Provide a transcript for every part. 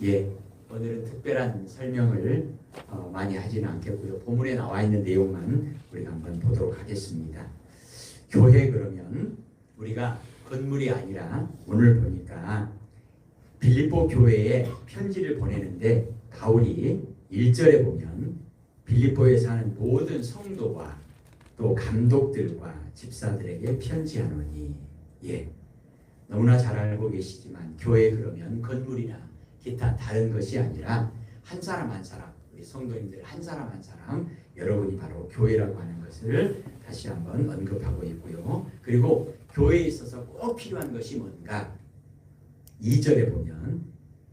예, 오늘은 특별한 설명을 많이 하지는 않겠고요. 본문에 나와 있는 내용만 우리가 한번 보도록 하겠습니다. 교회 그러면 우리가 건물이 아니라 오늘 보니까 빌립보 교회에 편지를 보내는데 바울이 1절에 보면 빌립보에 사는 모든 성도와 또 감독들과 집사들에게 편지하노니, 예, 너무나 잘 알고 계시지만 교회 그러면 건물이나 기타 다른 것이 아니라 한 사람 한 사람, 우리 성도님들 한 사람 한 사람, 여러분이 바로 교회라고 하는 것을 다시 한번 언급하고 있고요. 그리고 교회에 있어서 꼭 필요한 것이 뭔가 2절에 보면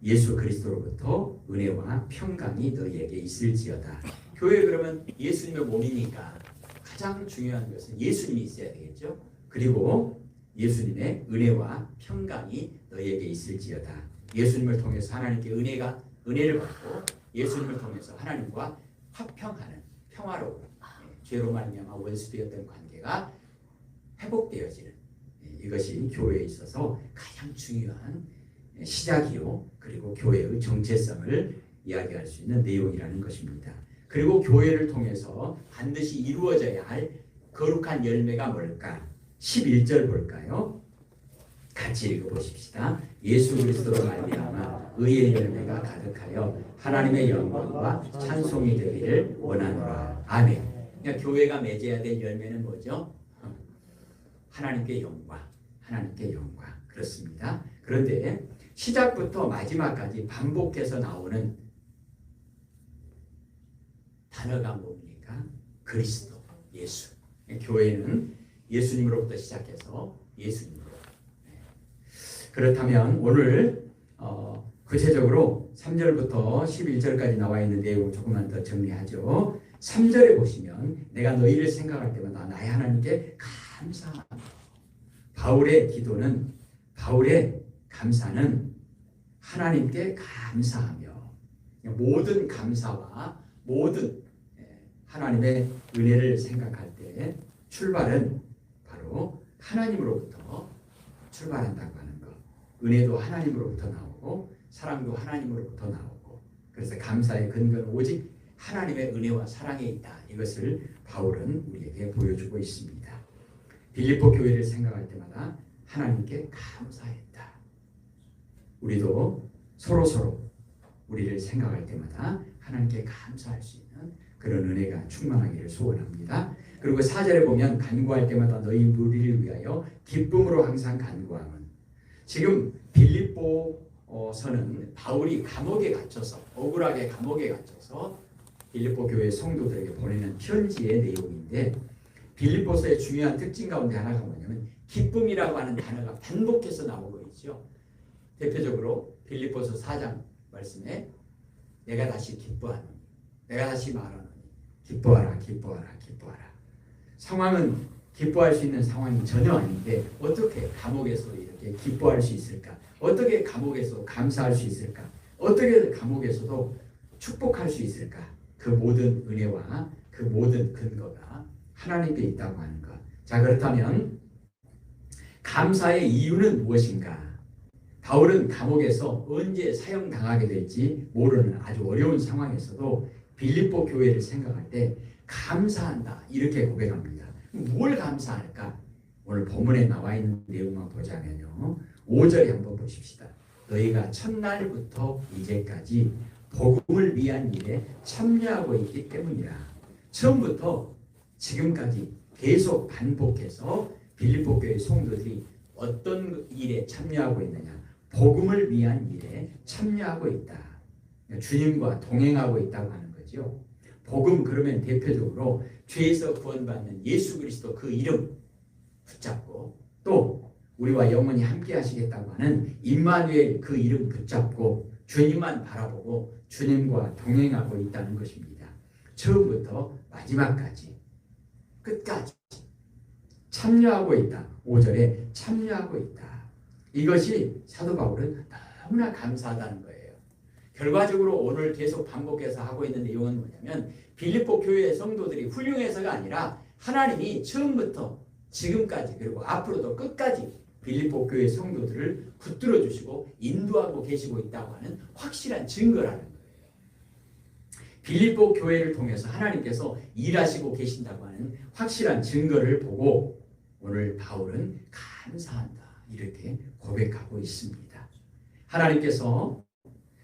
예수 그리스도로부터 은혜와 평강이 너희에게 있을지어다. 교회 그러면 예수님의 몸이니까 가장 중요한 것은 예수님이 있어야 되겠죠. 그리고 예수님의 은혜와 평강이 너희에게 있을지어다. 예수님을 통해서 하나님께 은혜를 받고 예수님을 통해서 하나님과 화평하는 평화로운, 죄로 말미암아 원수되었던 관계가 회복되어지는, 이것이 교회에 있어서 가장 중요한 시작이요, 그리고 교회의 정체성을 이야기할 수 있는 내용이라는 것입니다. 그리고 교회를 통해서 반드시 이루어져야 할 거룩한 열매가 뭘까? 11절 볼까요? 같이 읽어보십시다. 예수 그리스도로 말미암아 의의 열매가 가득하여 하나님의 영광과 찬송이 되기를 원하노라. 아멘. 그러니까 교회가 맺어야 될 열매는 뭐죠? 하나님께 영광, 하나님께 영광. 그렇습니다. 그런데 시작부터 마지막까지 반복해서 나오는 단어가 뭡니까? 그리스도, 예수. 교회는 예수님으로부터 시작해서 예수님으로. 그렇다면 오늘 구체적으로 3절부터 11절까지 나와 있는 내용을 조금만 더 정리하죠. 3절에 보시면 내가 너희를 생각할 때마다 나의 하나님께 감사합니다. 바울의 기도는, 바울의 감사는 하나님께 감사하며, 모든 감사와 모든 하나님의 은혜를 생각할 때 출발은 바로 하나님으로부터 출발한다고 하는 것. 은혜도 하나님으로부터 나오고 사랑도 하나님으로부터 나오고, 그래서 감사의 근거는 오직 하나님의 은혜와 사랑에 있다. 이것을 바울은 우리에게 보여주고 있습니다. 빌립보 교회를 생각할 때마다 하나님께 감사했다. 우리도 서로 우리를 생각할 때마다 하나님께 감사할 수 있는 그런 은혜가 충만하기를 소원합니다. 그리고 4절에 보면 간구할 때마다 너희 무리를 위하여 기쁨으로 항상 간구하는, 지금 빌립보서는 바울이 감옥에 갇혀서, 억울하게 감옥에 갇혀서 빌립보 교회 성도들에게 보내는 편지의 내용인데, 빌립보서의 중요한 특징 가운데 하나가 뭐냐면 기쁨이라고 하는 단어가 반복해서 나오고 있죠. 대표적으로 빌립보서 4장 말씀에 내가 다시 기뻐하노니, 내가 다시 말하노니, 기뻐하라, 기뻐하라, 기뻐하라. 상황은 기뻐할 수 있는 상황이 전혀 아닌데 어떻게 감옥에서 이렇게 기뻐할 수 있을까? 어떻게 감옥에서 감사할 수 있을까? 어떻게 감옥에서도 축복할 수 있을까? 그 모든 은혜와 그 모든 근거가 하나님께 있다고 하는 것. 자, 그렇다면 감사의 이유는 무엇인가? 바울은 감옥에서 언제 사형당하게 될지 모르는 아주 어려운 상황에서도 빌립보 교회를 생각할 때 감사한다, 이렇게 고백합니다. 뭘 감사할까? 오늘 본문에 나와 있는 내용만 보자면요, 5절에 한번 보십시다. 너희가 첫날부터 이제까지 복음을 위한 일에 참여하고 있기 때문이라. 처음부터 지금까지 계속 반복해서 빌립보 교회 성도들이 어떤 일에 참여하고 있느냐? 복음을 위한 일에 참여하고 있다. 주님과 동행하고 있다고 하는 거죠. 복음 그러면 대표적으로 죄에서 구원받는 예수 그리스도 그 이름 붙잡고, 또 우리와 영원히 함께 하시겠다고 하는 임마누엘 그 이름 붙잡고 주님만 바라보고 주님과 동행하고 있다는 것입니다. 처음부터 마지막까지, 끝까지 참여하고 있다. 5절에 참여하고 있다. 이것이 사도 바울은 너무나 감사하다는 거예요. 결과적으로 오늘 계속 반복해서 하고 있는 내용은 뭐냐면 빌립보 교회의 성도들이 훌륭해서가 아니라 하나님이 처음부터 지금까지 그리고 앞으로도 끝까지 빌립보 교회 성도들을 붙들어 주시고 인도하고 계시고 있다고 하는 확실한 증거라는 거예요. 빌립보 교회를 통해서 하나님께서 일하시고 계신다고 하는 확실한 증거를 보고 오늘 바울은 감사한다 이렇게 고백하고 있습니다. 하나님께서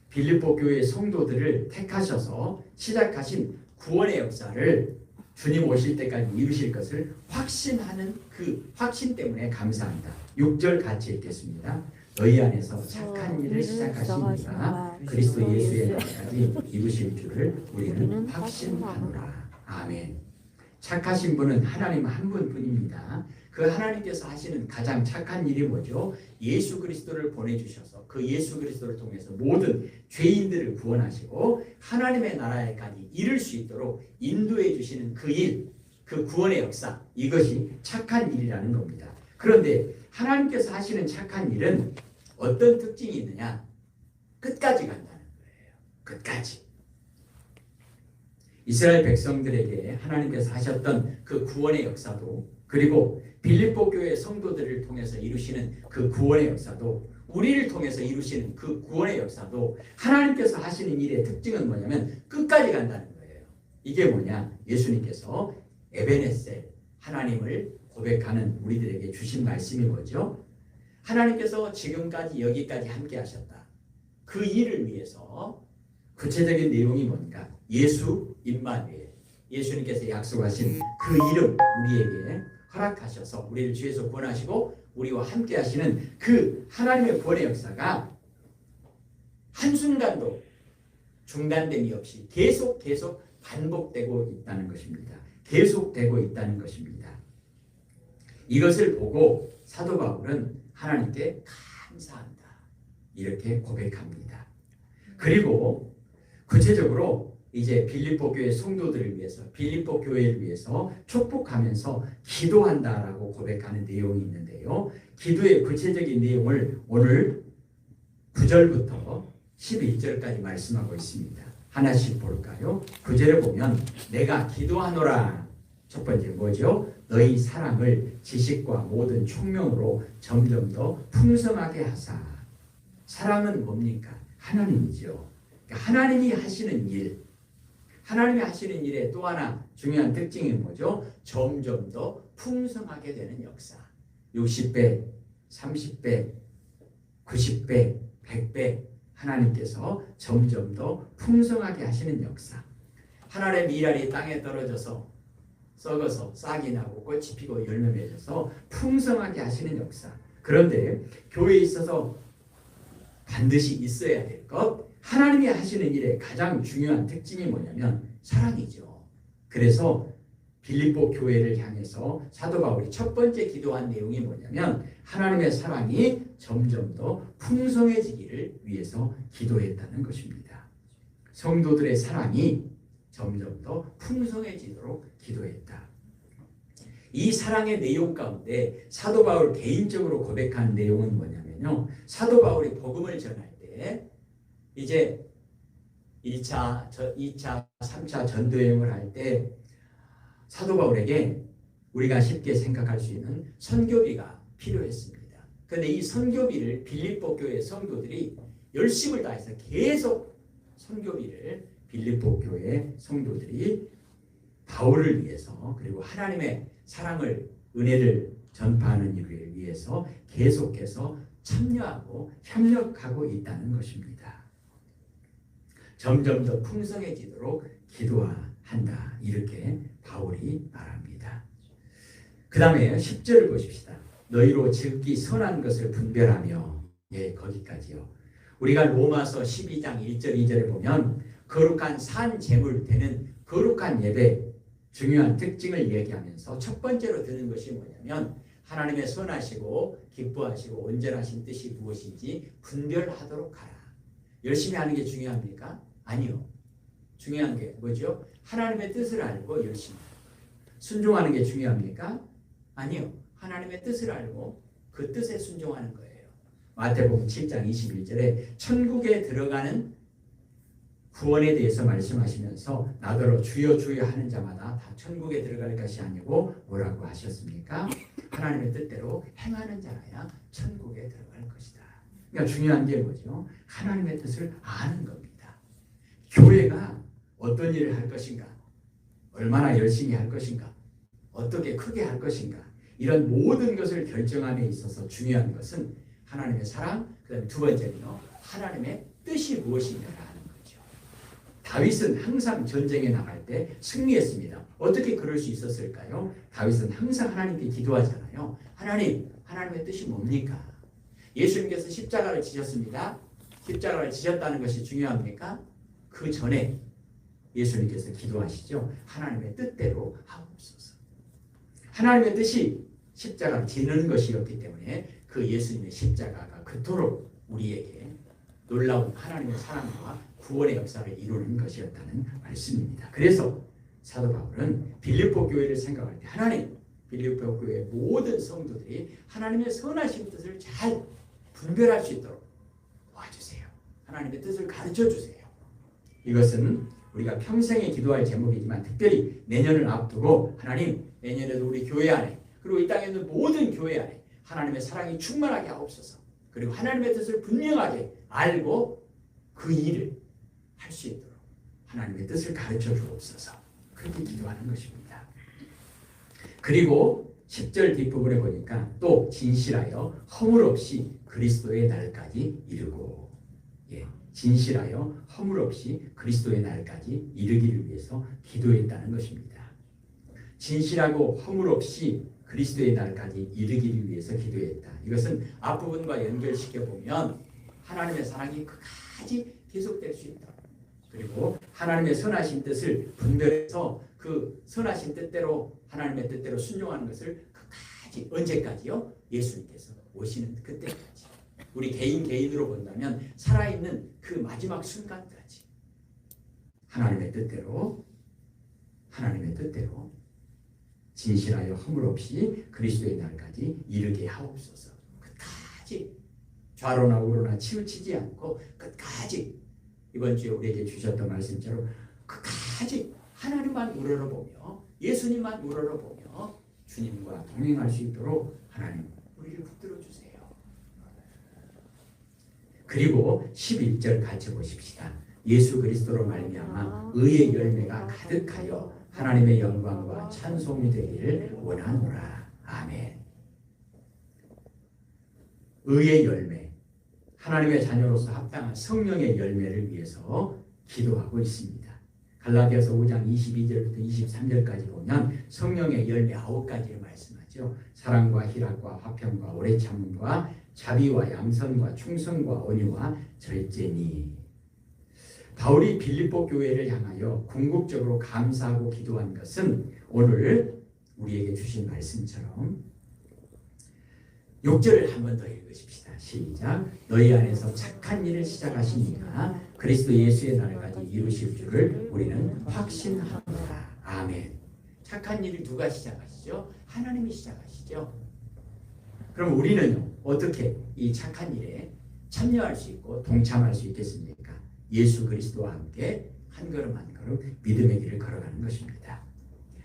빌립보 교회 성도들을 택하셔서 시작하신 구원의 역사를 주님 오실 때까지 이루실 것을 확신하는 그 확신 때문에 감사합니다. 6절 같이 읽겠습니다. 너희 안에서 착한 일을 시작하시니까 그리스도 예수의 날까지 이루실 줄을 우리는 확신하노라. 아멘. 착하신 분은 하나님 한 분뿐입니다. 그 하나님께서 하시는 가장 착한 일이 뭐죠? 예수 그리스도를 보내주셔서 그 예수 그리스도를 통해서 모든 죄인들을 구원하시고 하나님의 나라에까지 이를 수 있도록 인도해 주시는 그 일, 그 구원의 역사, 이것이 착한 일이라는 겁니다. 그런데 하나님께서 하시는 착한 일은 어떤 특징이 있느냐? 끝까지 간다는 거예요. 끝까지. 이스라엘 백성들에게 하나님께서 하셨던 그 구원의 역사도, 그리고 빌립보 교회 성도들을 통해서 이루시는 그 구원의 역사도, 우리를 통해서 이루시는 그 구원의 역사도 하나님께서 하시는 일의 특징은 뭐냐면 끝까지 간다는 거예요. 이게 뭐냐? 예수님께서 에베네셀, 하나님을 고백하는 우리들에게 주신 말씀이 뭐죠? 하나님께서 지금까지 여기까지 함께 하셨다. 그 일을 위해서 구체적인 내용이 뭔가? 예수 임마누엘, 예수님께서 약속하신 그 이름 우리에게 허락하셔서 우리를 죄에서 구원하시고 우리와 함께 하시는 그 하나님의 구원의 역사가 한순간도 중단됨이 없이 계속 반복되고 있다는 것입니다. 계속되고 있다는 것입니다. 이것을 보고 사도 바울은 하나님께 감사한다 이렇게 고백합니다. 그리고 구체적으로 이제 빌립보 교회 성도들을 위해서, 빌립보 교회를 위해서 축복하면서 기도한다라고 고백하는 내용이 있는데요. 기도의 구체적인 내용을 오늘 9절부터 11절까지 말씀하고 있습니다. 하나씩 볼까요? 9절에 보면 내가 기도하노라. 첫 번째 뭐죠? 너희 사랑을 지식과 모든 총명으로 점점 더 풍성하게 하사. 사랑은 뭡니까? 하나님이죠. 하나님이 하시는 일, 하나님이 하시는 일의 또 하나 중요한 특징이 뭐죠? 점점 더 풍성하게 되는 역사. 60배, 30배, 90배, 100배 하나님께서 점점 더 풍성하게 하시는 역사. 하나님의 미랄이 땅에 떨어져서 썩어서 싹이 나고 꽃이 피고 열매 맺어서 풍성하게 하시는 역사. 그런데 교회에 있어서 반드시 있어야 될 것, 하나님이 하시는 일의 가장 중요한 특징이 뭐냐면 사랑이죠. 그래서 빌립보 교회를 향해서 사도 바울이 첫 번째 기도한 내용이 뭐냐면 하나님의 사랑이 점점 더 풍성해지기를 위해서 기도했다는 것입니다. 성도들의 사랑이 점점 더 풍성해지도록 기도했다. 이 사랑의 내용 가운데 사도 바울 개인적으로 고백한 내용은 뭐냐면요. 사도 바울이 복음을 전할 때 이제 1차, 2차, 3차 전도여행을 할 때 사도 바울에게 우리가 쉽게 생각할 수 있는 선교비가 필요했습니다. 그런데 이 선교비를 빌립보 교회 성도들이 열심을 다해서 계속 선교비를 빌립보 교회 성도들이 바울을 위해서 그리고 하나님의 사랑을, 은혜를 전파하는 일을 위해서 계속해서 참여하고 협력하고 있다는 것입니다. 점점 더 풍성해지도록 기도한다. 이렇게 바울이 말합니다. 그 다음에 10절을 보십시다. 너희로 지극히 선한 것을 분별하며, 예, 거기까지요. 우리가 로마서 12장 1절 2절에 보면 거룩한 산 제물 되는 거룩한 예배 중요한 특징을 얘기하면서 첫 번째로 드는 것이 뭐냐면 하나님의 선하시고 기뻐하시고 온전하신 뜻이 무엇인지 분별하도록 하라. 열심히 하는 게 중요합니까? 아니요. 중요한 게 뭐죠? 하나님의 뜻을 알고 열심히 순종하는 게 중요합니까? 아니요. 하나님의 뜻을 알고 그 뜻에 순종하는 거예요. 마태복음 7장 21절에 천국에 들어가는 구원에 대해서 말씀하시면서 나더러 주여 주여 하는 자마다 다 천국에 들어갈 것이 아니고 뭐라고 하셨습니까? 하나님의 뜻대로 행하는 자라야 천국에 들어갈 것이다. 그러니까 중요한 게 뭐죠? 하나님의 뜻을 아는 겁니다. 교회가 어떤 일을 할 것인가, 얼마나 열심히 할 것인가, 어떻게 크게 할 것인가, 이런 모든 것을 결정함에 있어서 중요한 것은 하나님의 사랑, 그다음에 두 번째는요, 하나님의 뜻이 무엇인가를 아는 거죠. 다윗은 항상 전쟁에 나갈 때 승리했습니다. 어떻게 그럴 수 있었을까요? 다윗은 항상 하나님께 기도하잖아요. 하나님의 뜻이 뭡니까? 예수님께서 십자가를 지셨습니다. 십자가를 지셨다는 것이 중요합니까? 그 전에 예수님께서 기도하시죠. 하나님의 뜻대로 하옵소서. 하나님의 뜻이 십자가를 지는 것이었기 때문에 그 예수님의 십자가가 그토록 우리에게 놀라운 하나님의 사랑과 구원의 역사를 이루는 것이었다는 말씀입니다. 그래서 사도 바울은 빌립보 교회를 생각할 때 빌립보 교회의 모든 성도들이 하나님의 선하신 뜻을 잘 분별할 수 있도록 도와주세요. 하나님의 뜻을 가르쳐 주세요. 이것은 우리가 평생에 기도할 제목이지만 특별히 내년을 앞두고 하나님, 내년에도 우리 교회 안에 그리고 이 땅에 있는 모든 교회 안에 하나님의 사랑이 충만하게 하옵소서. 그리고 하나님의 뜻을 분명하게 알고 그 일을 할 수 있도록 하나님의 뜻을 가르쳐 주옵소서. 그렇게 기도하는 것입니다. 그리고 10절 뒷부분에 보니까 또 진실하여 허물 없이 그리스도의 날까지 이르고, 진실하여 허물 없이 그리스도의 날까지 이르기를 위해서 기도했다는 것입니다. 진실하고 허물 없이 그리스도의 날까지 이르기를 위해서 기도했다. 이것은 앞부분과 연결시켜 보면 하나님의 사랑이 끝까지 계속될 수 있다. 그리고 하나님의 선하신 뜻을 분별해서 그 선하신 뜻대로 하나님의 뜻대로 순종하는 것을 끝까지, 언제까지요? 예수님께서 오시는 그때까지. 우리 개인으로 본다면 살아있는 그 마지막 순간까지 하나님의 뜻대로 진실하여 허물 없이 그리스도의 날까지 이르게 하옵소서. 끝까지 좌로나 우로나 치우치지 않고 끝까지, 이번 주에 우리에게 주셨던 말씀처럼 끝까지 하나님만 우러러보며 예수님만 우러러보며 주님과 동행할 수 있도록 하나님 우리를 붙들어 주세요. 그리고 11절 같이 보십시다. 예수 그리스도로 말미암아 의의 열매가 가득하여 하나님의 영광과 찬송이 되기를 원하노라. 아멘. 의의 열매, 하나님의 자녀로서 합당한 성령의 열매를 위해서 기도하고 있습니다. 갈라디아서 5장 22절부터 23절까지 보면 성령의 열매 9가지를 말씀하죠. 사랑과 희락과 화평과 오래 참음과 자비와 양선과 충성과 온유와 절제니. 바울이 빌립보 교회를 향하여 궁극적으로 감사하고 기도한 것은 오늘 우리에게 주신 말씀처럼 6절을 한 번 더 읽으십시다. 시작. 너희 안에서 착한 일을 시작하시니까 그리스도 예수의 날까지 이루실 줄을 우리는 확신합니다. 아멘. 착한 일을 누가 시작하시죠? 하나님이 시작하시죠. 그럼 우리는 어떻게 이 착한 일에 참여할 수 있고 동참할 수 있겠습니까? 예수 그리스도와 함께 한 걸음 한 걸음 믿음의 길을 걸어가는 것입니다.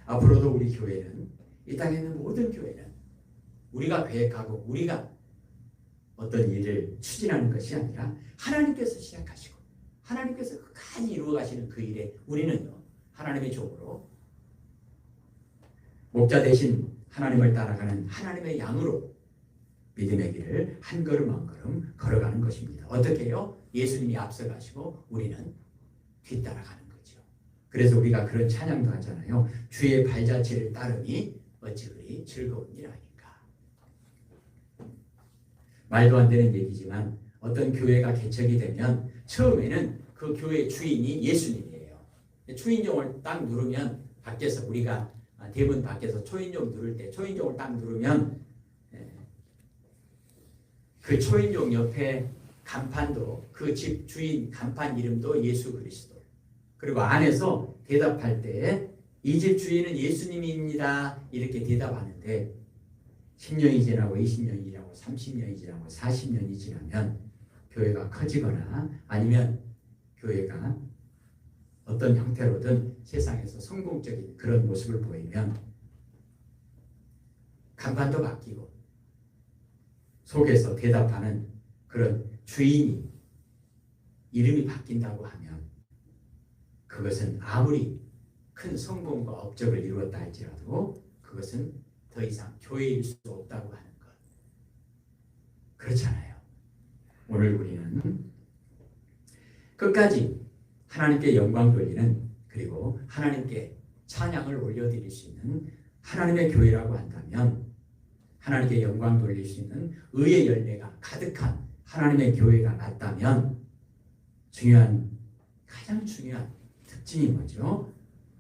앞으로도 우리 교회는, 이 땅에 있는 모든 교회는 우리가 계획하고 우리가 어떤 일을 추진하는 것이 아니라 하나님께서 시작하시고 하나님께서 끝까지 이루어 가시는 그 일에 우리는요, 하나님의 종으로 목자 대신 하나님을 따라가는 하나님의 양으로 믿음의 길을 한 걸음 한 걸음 걸어가는 것입니다. 어떻게 해요? 예수님이 앞서가시고 우리는 뒤따라가는 거죠. 그래서 우리가 그런 찬양도 하잖아요. 주의 발자취를 따르니 어찌 그리 즐거운 일 아니까. 말도 안 되는 얘기지만 어떤 교회가 개척이 되면 처음에는 그 교회의 주인이 예수님이에요. 초인종을 딱 누르면 밖에서, 우리가 대문 밖에서 초인종 누를 때 초인종을 딱 누르면 그 초인종 옆에 간판도, 그 집 주인 간판 이름도 예수 그리스도. 그리고 안에서 대답할 때 이 집 주인은 예수님입니다 이렇게 대답하는데 10년이 지나고 20년이 지나고 30년이 지나고 40년이 지나면 교회가 커지거나 아니면 교회가 어떤 형태로든 세상에서 성공적인 그런 모습을 보이면 간판도 바뀌고 속에서 대답하는 그런 주인이 이름이 바뀐다고 하면 그것은 아무리 큰 성공과 업적을 이루었다 할지라도 그것은 더 이상 교회일 수 없다고 하는 것. 그렇잖아요. 오늘 우리는 끝까지 하나님께 영광 돌리는, 그리고 하나님께 찬양을 올려드릴 수 있는 하나님의 교회라고 한다면, 하나님께 영광 돌릴 수 있는 의의 열매가 가득한 하나님의 교회가 맞다면, 가장 중요한 특징이 뭐죠?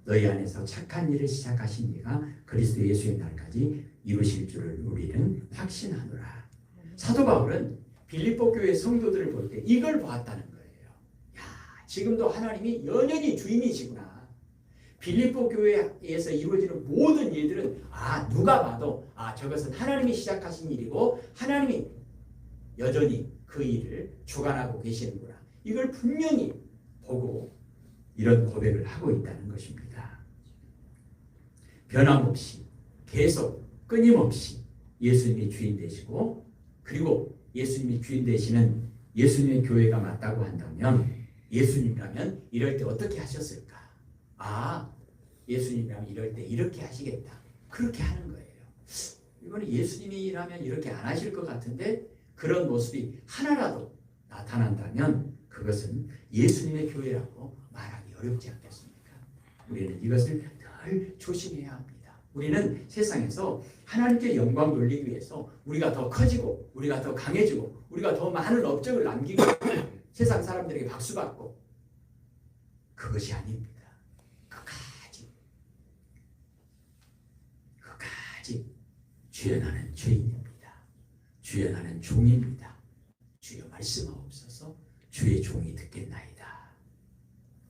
너희 안에서 착한 일을 시작하신 이가 그리스도 예수의 날까지 이루실 줄을 우리는 확신하노라. 사도 바울은 빌립보 교회 성도들을 볼 때 이걸 보았다는 거예요. 야, 지금도 하나님이 연연히 주인이시구나. 빌립보 교회에서 이루어지는 모든 일들은 누가 봐도 저것은 하나님이 시작하신 일이고 하나님이 여전히 그 일을 주관하고 계시는구나. 이걸 분명히 보고 이런 고백을 하고 있다는 것입니다. 변함없이 계속 끊임없이 예수님이 주인 되시고, 그리고 예수님이 주인 되시는 예수님의 교회가 맞다고 한다면, 예수님이라면 이럴 때 어떻게 하셨을까? 예수님이라면 이럴 때 이렇게 하시겠다. 그렇게 하는 거예요. 이거는 예수님이라면 이렇게 안 하실 것 같은데 그런 모습이 하나라도 나타난다면 그것은 예수님의 교회라고 말하기 어렵지 않겠습니까? 우리는 이것을 늘 조심해야 합니다. 우리는 세상에서 하나님께 영광 돌리기 위해서 우리가 더 커지고 우리가 더 강해지고 우리가 더 많은 업적을 남기고 세상 사람들에게 박수받고, 그것이 아닙니다. 끝까지 주여 나는 죄인입니다. 주여 나는 종입니다. 주여 말씀하옵소서. 주의 종이 듣겠나이다.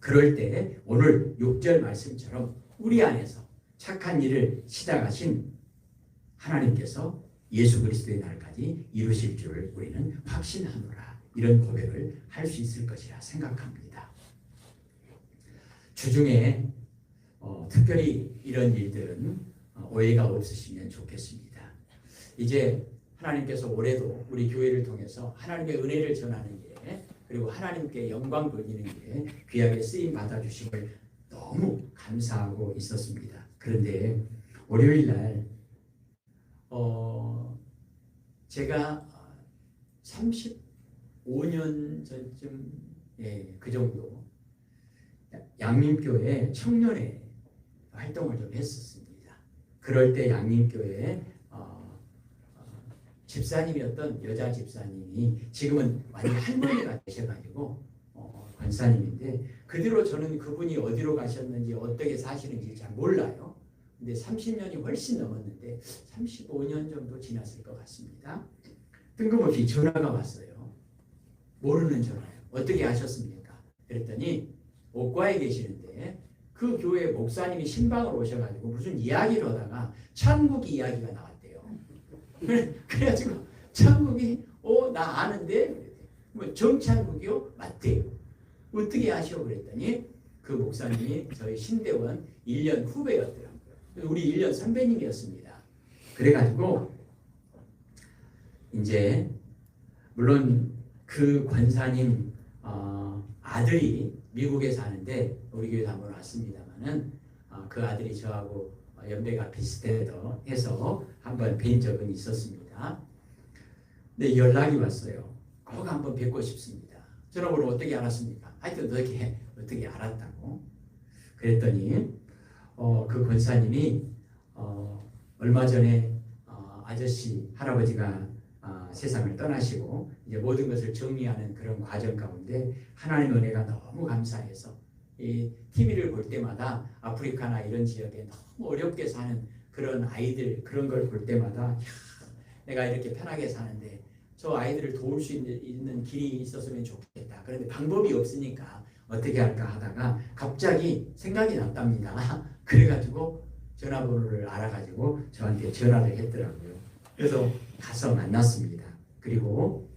그럴 때 오늘 6절 말씀처럼 우리 안에서 착한 일을 시작하신 하나님께서 예수 그리스도의 날까지 이루실 줄을 우리는 확신하노라. 이런 고백을 할 수 있을 것이라 생각합니다. 주중에 특별히 이런 일들은 오해가 없으시면 좋겠습니다. 이제 하나님께서 올해도 우리 교회를 통해서 하나님의 은혜를 전하는 일에, 그리고 하나님께 영광 돌리는 일에 귀하게 쓰임 받아주심을 너무 감사하고 있었습니다. 그런데 월요일 날 제가 35년 전쯤, 그 정도 양림교회 청년회 활동을 좀 했었습니다. 그럴 때 양림교회 집사님이었던 여자 집사님이 지금은 완전 할머니가 되셔가지고 권사님인데, 그 뒤로 저는 그분이 어디로 가셨는지 어떻게 사시는지 잘 몰라요. 근데 30년이 훨씬 넘었는데 35년 정도 지났을 것 같습니다. 뜬금없이 전화가 왔어요. 모르는 전화예요. 어떻게 하셨습니까? 그랬더니 옥과에 계시는데 그 교회 목사님이 신방으로 오셔가지고 무슨 이야기를 하다가 천국 이야기가 나왔대요. 그래가지고 천국이 나 아는데 뭐 정찬국이요? 맞대요. 어떻게 아시오? 그랬더니 그 목사님이 저희 신대원 1년 후배였더라고요. 우리 1년 선배님이었습니다. 그래가지고 이제 물론 그 권사님 아들이 미국에 사는데 우리 교회도 한번 왔습니다만은 그 아들이 저하고 연배가 비슷해서 해서 한번 뵌 적은 있었습니다. 근데 연락이 왔어요. 꼭 한번 뵙고 싶습니다. 전화번호 어떻게 알았습니까? 하여튼 어떻게 알았다고. 그랬더니 그 권사님이 얼마 전에 아저씨 할아버지가 세상을 떠나시고 이제 모든 것을 정리하는 그런 과정 가운데 하나님의 은혜가 너무 감사해서 이 TV를 볼 때마다 아프리카나 이런 지역에 너무 어렵게 사는 그런 아이들, 그런 걸 볼 때마다 내가 이렇게 편하게 사는데 저 아이들을 도울 수 있는 길이 있었으면 좋겠다. 그런데 방법이 없으니까 어떻게 할까 하다가 갑자기 생각이 났답니다. 그래가지고 전화번호를 알아가지고 저한테 전화를 했더라고요. 그래서 가서 만났습니다. 그리고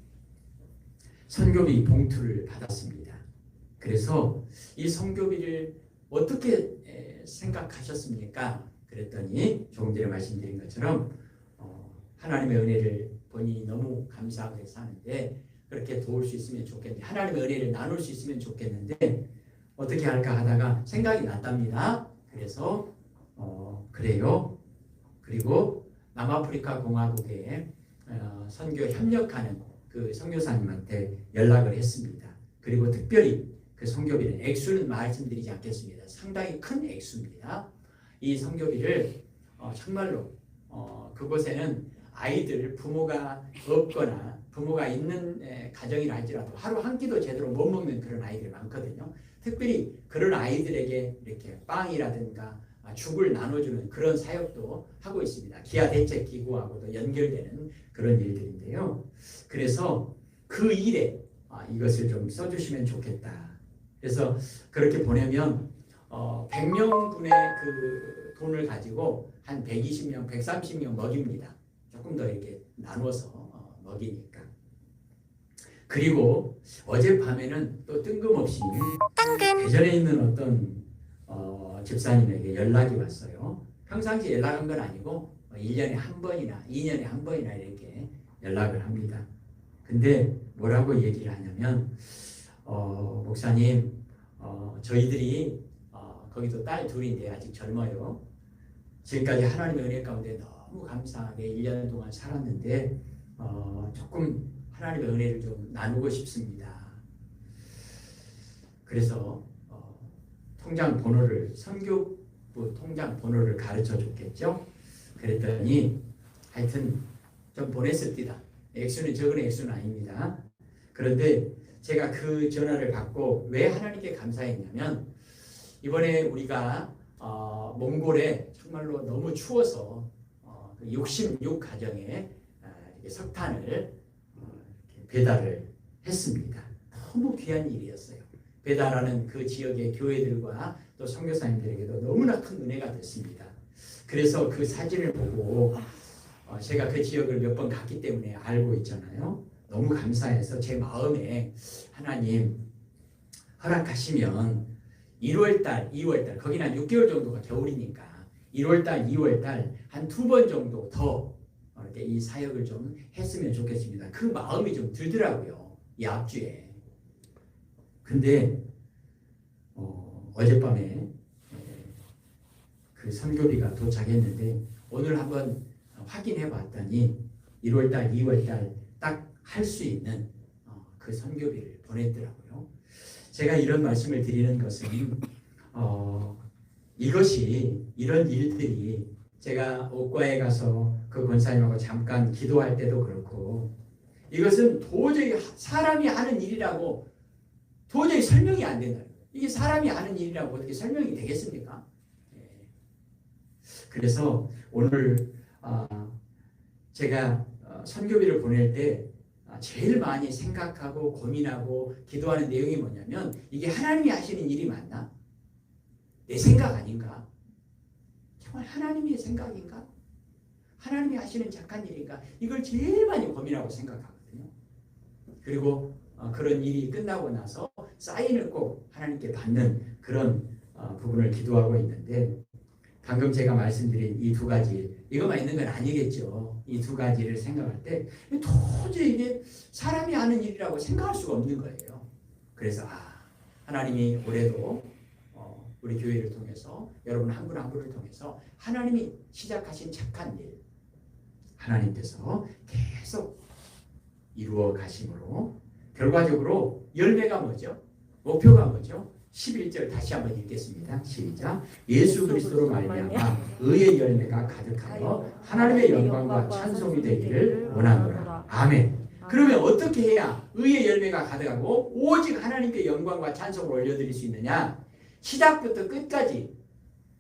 선교비 봉투를 받았습니다. 그래서 이 선교비를 어떻게 생각하셨습니까? 그랬더니 조금 전에 말씀드린 것처럼 하나님의 은혜를 보니 너무 감사하게 사는데 그렇게 도울 수 있으면 좋겠는데 하나님의 은혜를 나눌 수 있으면 좋겠는데 어떻게 할까 하다가 생각이 났답니다. 그래서 그래요. 그리고 남아프리카 공화국에 선교 협력하는 그 선교사님한테 연락을 했습니다. 그리고 특별히 그 선교비는 액수는 말씀드리지 않겠습니다. 상당히 큰 액수입니다. 이 선교비를 정말로 그곳에는 아이들 부모가 없거나 부모가 있는 가정이라 할지라도 하루 한 끼도 제대로 못 먹는 그런 아이들이 많거든요. 특별히 그런 아이들에게 이렇게 빵이라든가 죽을 나눠주는 그런 사역도 하고 있습니다. 기아대책기구하고도 연결되는 그런 일들인데요. 그래서 그 일에 이것을 좀 써주시면 좋겠다. 그래서 그렇게 보내면 100명분의 그 돈을 가지고 한 120명, 130명 먹입니다. 조금 더 이렇게 나눠서 먹이니까. 그리고 어젯밤에는 또 뜬금없이 대전에 있는 어떤 집사님에게 연락이 왔어요. 평상시 연락한 건 아니고 1년에 한 번이나 2년에 한 번이나 이렇게 연락을 합니다. 근데 뭐라고 얘기를 하냐면 목사님 저희들이 거기도 딸 둘인데 아직 젊어요. 지금까지 하나님의 은혜 가운데 너무 감사하게 1년 동안 살았는데 조금 하나님의 은혜를 좀 나누고 싶습니다. 그래서 통장 번호를 선교부 통장 번호를 가르쳐 줬겠죠. 그랬더니 하여튼 좀 보냈습니다. 액수는 적은 액수는 아닙니다. 그런데 제가 그 전화를 받고 왜 하나님께 감사했냐면 이번에 우리가 몽골에 정말로 너무 추워서 66 가정에 석탄을 배달을 했습니다. 너무 귀한 일이었어요. 배달하는 그 지역의 교회들과 또 선교사님들에게도 너무나 큰 은혜가 됐습니다. 그래서 그 사진을 보고 제가 그 지역을 몇 번 갔기 때문에 알고 있잖아요. 너무 감사해서 제 마음에 하나님 허락하시면 1월달, 2월달 거기는 한 6개월 정도가 겨울이니까 1월달, 2월달 한 2번 정도 더 이렇게 이 사역을 좀 했으면 좋겠습니다. 그 마음이 좀 들더라고요. 이 앞주에. 근데 어젯밤에 그 선교비가 도착했는데 오늘 한번 확인해 봤더니 1월달, 2월달 딱 할 수 있는 그 선교비를 보냈더라고요. 제가 이런 말씀을 드리는 것은 이것이 이런 일들이 제가 옥과에 가서 그 권사님하고 잠깐 기도할 때도 그렇고 이것은 도저히 사람이 하는 일이라고 도저히 설명이 안 된다. 이게 사람이 하는 일이라고 어떻게 설명이 되겠습니까? 그래서 오늘 제가 선교비를 보낼 때 제일 많이 생각하고 고민하고 기도하는 내용이 뭐냐면 이게 하나님이 하시는 일이 맞나? 내 생각 아닌가? 정말 하나님의 생각인가? 하나님이 하시는 착한 일인가? 이걸 제일 많이 고민하고 생각하거든요. 그리고 그런 일이 끝나고 나서 사인을 꼭 하나님께 받는 그런 부분을 기도하고 있는데 방금 제가 말씀드린 이 두 가지 이거만 있는 건 아니겠죠. 이 두 가지를 생각할 때 도저히 이게 사람이 하는 일이라고 생각할 수가 없는 거예요. 그래서 하나님이 올해도 우리 교회를 통해서 여러분 한 분 한 분을 통해서 하나님이 시작하신 착한 일 하나님께서 계속 이루어 가심으로 결과적으로 열매가 뭐죠? 목표가 뭐죠? 11절 다시 한번 읽겠습니다. 시작. 예수 그리스도로 말미암아 의의 열매가 가득하여 하나님의 영광과 찬송이 되기를 원하노라. 아멘. 그러면 어떻게 해야 의의 열매가 가득하고 오직 하나님께 영광과 찬송을 올려드릴 수 있느냐? 시작부터 끝까지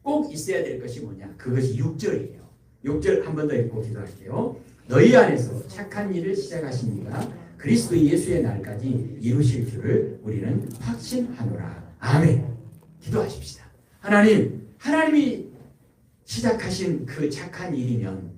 꼭 있어야 될 것이 뭐냐? 그것이 6절이에요. 6절 한 번 더 읽고 기도할게요. 너희 안에서 착한 일을 시작하신 이가 그리스도 예수의 날까지 이루실 줄을 우리는 확신하노라. 아멘. 기도하십시다. 하나님이 시작하신 그 착한 일이면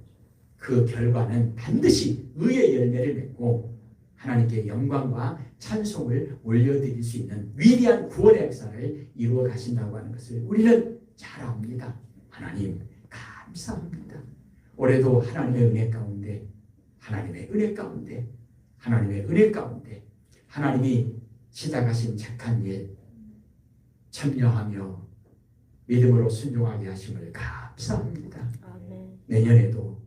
그 결과는 반드시 의의 열매를 맺고 하나님께 영광과 찬송을 올려드릴 수 있는 위대한 구원의 역사를 이루어 가신다고 하는 것을 우리는 잘 압니다. 하나님 감사합니다. 올해도 하나님의 은혜 가운데, 하나님의 은혜 가운데, 하나님의 은혜 가운데 하나님이 시작하신 착한 일 참여하며 믿음으로 순종하게 하심을 감사합니다. 아멘. 내년에도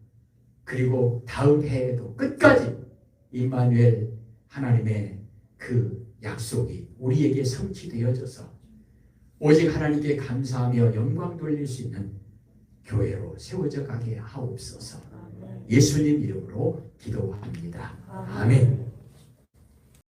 그리고 다음 해에도 끝까지 임마누엘 하나님의 그 약속이 우리에게 성취되어져서 오직 하나님께 감사하며 영광 돌릴 수 있는 교회로 세워져 가게 하옵소서. 아멘. 예수님 이름으로 기도합니다. 아멘. 아멘.